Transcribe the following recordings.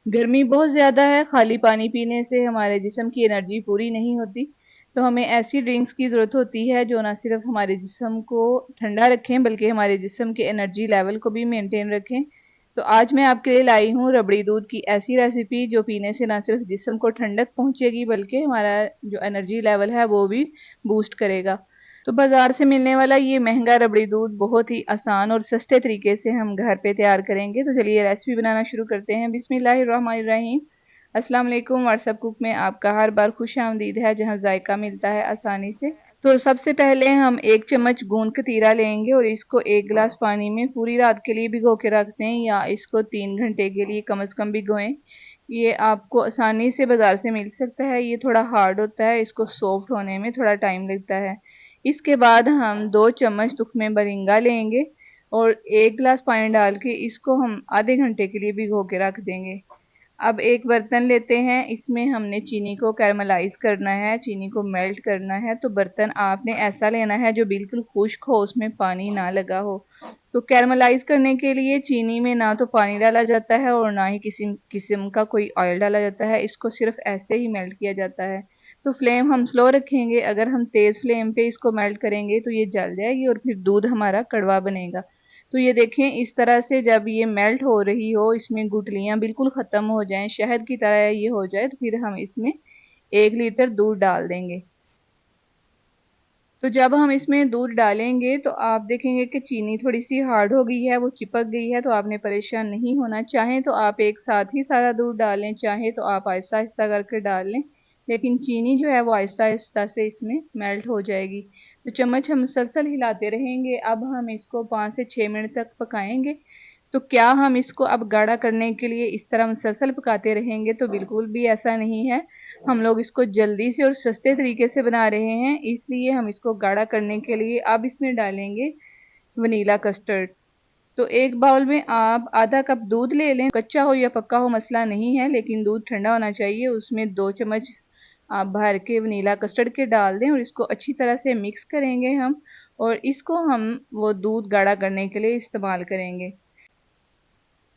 गर्मी बहुत ज़्यादा है, खाली पानी पीने से हमारे जिस्म की एनर्जी पूरी नहीं होती, तो हमें ऐसी ड्रिंक्स की ज़रूरत होती है जो ना सिर्फ हमारे जिस्म को ठंडा रखें बल्कि हमारे जिस्म के एनर्जी लेवल को भी मेंटेन रखें। तो आज मैं आपके लिए लाई हूँ रबड़ी दूध की ऐसी रेसिपी जो पीने से ना सिर्फ जिस्म को ठंडक पहुँचेगी बल्कि हमारा जो एनर्जी लेवल है वो भी बूस्ट करेगा। तो बाज़ार से मिलने वाला ये महंगा रबड़ी दूध बहुत ही आसान और सस्ते तरीके से हम घर पे तैयार करेंगे। तो चलिए रेसिपी बनाना शुरू करते हैं। बिस्मिल्लाहिर्रहमानिर्रहीम। अस्सलाम वालेकुम। व्हाट्सएप कुक में आपका हर बार खुशामदीद है जहां जायका मिलता है आसानी से। तो सबसे पहले हम 1 चम्मच गोंद कतीरा लेंगे और इसको 1 गिलास पानी में पूरी रात के लिए भिगो के रख दें या इसको 3 घंटे के लिए कम से कम भिगोएं। ये आपको आसानी से बाज़ार से मिल सकता है। ये थोड़ा हार्ड होता है, इसको सॉफ्ट होने में थोड़ा टाइम लगता है। इसके बाद हम 2 चम्मच तुख्मे बरिंगा लेंगे और 1 गिलास पानी डाल के इसको हम आधे घंटे के लिए भिगो के रख देंगे। अब एक बर्तन लेते हैं, इसमें हमने चीनी को कैरमलाइज़ करना है, चीनी को मेल्ट करना है। तो बर्तन आपने ऐसा लेना है जो बिल्कुल खुश्क हो, उसमें पानी ना लगा हो। तो कैरमलाइज़ करने के लिए चीनी में ना तो पानी डाला जाता है और ना ही किसी किस्म का कोई ऑयल डाला जाता है, इसको सिर्फ ऐसे ही मेल्ट किया जाता है। तो फ्लेम हम स्लो रखेंगे, अगर हम तेज़ फ्लेम पे इसको मेल्ट करेंगे तो ये जल जाएगी और फिर दूध हमारा कड़वा बनेगा। तो ये देखें इस तरह से जब ये मेल्ट हो रही हो, इसमें गुठलियाँ बिल्कुल ख़त्म हो जाएं, शहद की तरह ये हो जाए, तो फिर हम इसमें 1 लीटर दूध डाल देंगे। तो जब हम इसमें दूध डालेंगे तो आप देखेंगे कि चीनी थोड़ी सी हार्ड हो गई है, वो चिपक गई है। तो आपने परेशान नहीं होना, चाहें तो आप एक साथ ही सारा दूध डाल लें, चाहे तो आप आहिस्ता आहिस्ता करके डाल लें, लेकिन चीनी जो है वो आहिस्ता आहिस्ता से इसमें मेल्ट हो जाएगी। तो चम्मच हम मुसलसल हिलाते रहेंगे। अब हम इसको 5 से 6 मिनट तक पकाएंगे। तो क्या हम इसको अब गाढ़ा करने के लिए इस तरह मुसलसल पकाते रहेंगे? तो बिल्कुल भी ऐसा नहीं है। हम लोग इसको जल्दी से और सस्ते तरीके से बना रहे हैं, इसलिए हम इसको गाढ़ा करने के लिए अब इसमें डालेंगे वनीला कस्टर्ड। तो एक बाउल में आप आधा कप दूध ले लें, कच्चा हो या पक्का हो मसला नहीं है, लेकिन दूध ठंडा होना चाहिए। उसमें 2 चम्मच आप भर के वनीला कस्टर्ड के डाल दें और इसको अच्छी तरह से मिक्स करेंगे हम, और इसको हम वो दूध गाढ़ा करने के लिए इस्तेमाल करेंगे।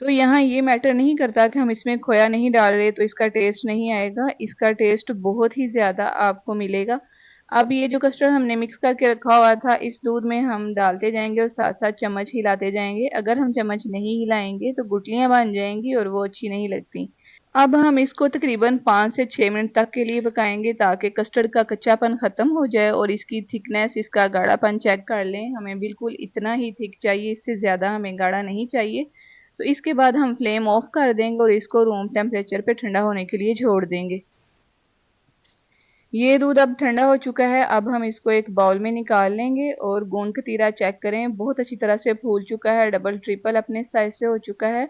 तो यहाँ ये मैटर नहीं करता कि हम इसमें खोया नहीं डाल रहे तो इसका टेस्ट नहीं आएगा, इसका टेस्ट बहुत ही ज़्यादा आपको मिलेगा। अब ये जो कस्टर्ड हमने मिक्स करके रखा हुआ था इस दूध में हम डालते जाएंगे और साथ साथ चम्मच हिलाते जाएंगे। अगर हम चम्मच नहीं हिलाएंगे तो गुठलियाँ बन जाएंगी और वो अच्छी नहीं लगती। अब हम इसको तकरीबन 5 से 6 मिनट तक के लिए पकाएंगे ताकि कस्टर्ड का कच्चापन ख़त्म हो जाए और इसकी थिकनेस, इसका गाढ़ापन चेक कर लें। हमें बिल्कुल इतना ही थिक चाहिए, इससे ज़्यादा हमें गाढ़ा नहीं चाहिए। तो इसके बाद हम फ्लेम ऑफ कर देंगे और इसको रूम टेम्परेचर पे ठंडा होने के लिए छोड़ देंगे। ये दूध अब ठंडा हो चुका है। अब हम इसको एक बाउल में निकाल लेंगे और गोंद कतीरा चेक करें, बहुत अच्छी तरह से फूल चुका है, डबल ट्रिपल अपने साइज से हो चुका है।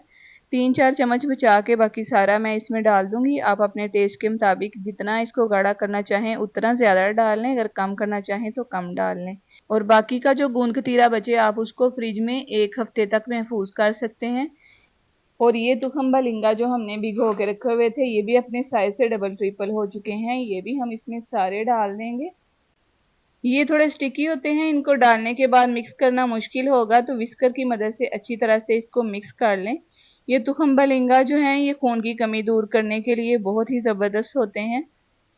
3-4 चम्मच बचा के बाकी सारा मैं इसमें डाल दूंगी। आप अपने टेस्ट के मुताबिक जितना इसको गाढ़ा करना चाहें उतना ज़्यादा डाल लें, अगर कम करना चाहें तो कम डाल लें। और बाकी का जो गोंद कतीरा बचे आप उसको फ्रिज में 1 हफ्ते तक महफूज कर सकते हैं। और ये तुखम बलिंगा जो हमने भिगो के रखे हुए थे ये भी अपने साइज से डबल ट्रिपल हो चुके हैं, ये भी हम इसमें सारे डाल देंगे। ये थोड़े स्टिकी होते हैं, इनको डालने के बाद मिक्स करना मुश्किल होगा, तो विस्कर की मदद से अच्छी तरह से इसको मिक्स कर लें। ये तुखम बलिंगा जो हैं ये खून की कमी दूर करने के लिए बहुत ही ज़बरदस्त होते हैं।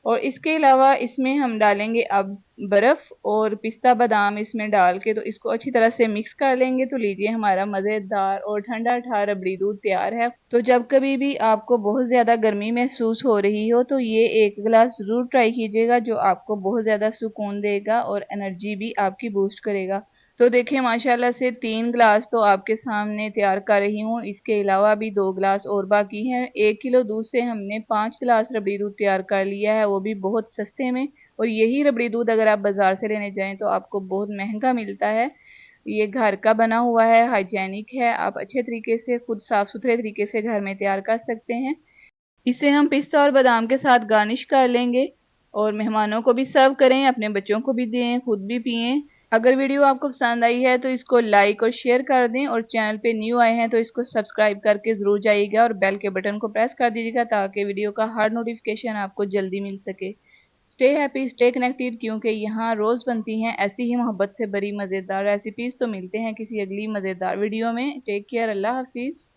और इसके अलावा इसमें हम डालेंगे अब बर्फ़ और पिस्ता बादाम इसमें डाल के, तो इसको अच्छी तरह से मिक्स कर लेंगे। तो लीजिए हमारा मज़ेदार और ठंडा ठा रबड़ी दूध तैयार है। तो जब कभी भी आपको बहुत ज़्यादा गर्मी महसूस हो रही हो तो ये 1 गिलास ज़रूर ट्राई कीजिएगा, जो आपको बहुत ज़्यादा सुकून देगा और एनर्जी भी आपकी बूस्ट करेगा। तो देखिए माशाल्लाह से 3 गिलास तो आपके सामने तैयार कर रही हूँ, इसके अलावा भी 2 गिलास और बाकी हैं। 1 किलो दूध से हमने 5 गिलास रबड़ी दूध तैयार कर लिया है, वो भी बहुत सस्ते में। और यही रबड़ी दूध अगर आप बाज़ार से लेने जाएँ तो आपको बहुत महंगा मिलता है। ये घर का बना हुआ है, हाइजेनिक है, आप अच्छे तरीके से खुद साफ़ सुथरे तरीके से घर में तैयार कर सकते हैं। इसे हम पिस्ता और बादाम के साथ गार्निश कर लेंगे और मेहमानों को भी सर्व करें, अपने बच्चों को भी दें, खुद भी पिएं। अगर वीडियो आपको पसंद आई है तो इसको लाइक और शेयर कर दें, और चैनल पे न्यू आए हैं तो इसको सब्सक्राइब करके ज़रूर जाइएगा और बेल के बटन को प्रेस कर दीजिएगा ताकि वीडियो का हर नोटिफिकेशन आपको जल्दी मिल सके। स्टे हैप्पी, स्टे कनेक्टेड, क्योंकि यहाँ रोज़ बनती हैं ऐसी ही मोहब्बत से बड़ी मज़ेदार रेसिपीज़। तो मिलते हैं किसी अगली मज़ेदार वीडियो में। टेक केयर, अल्लाह हाफिज़।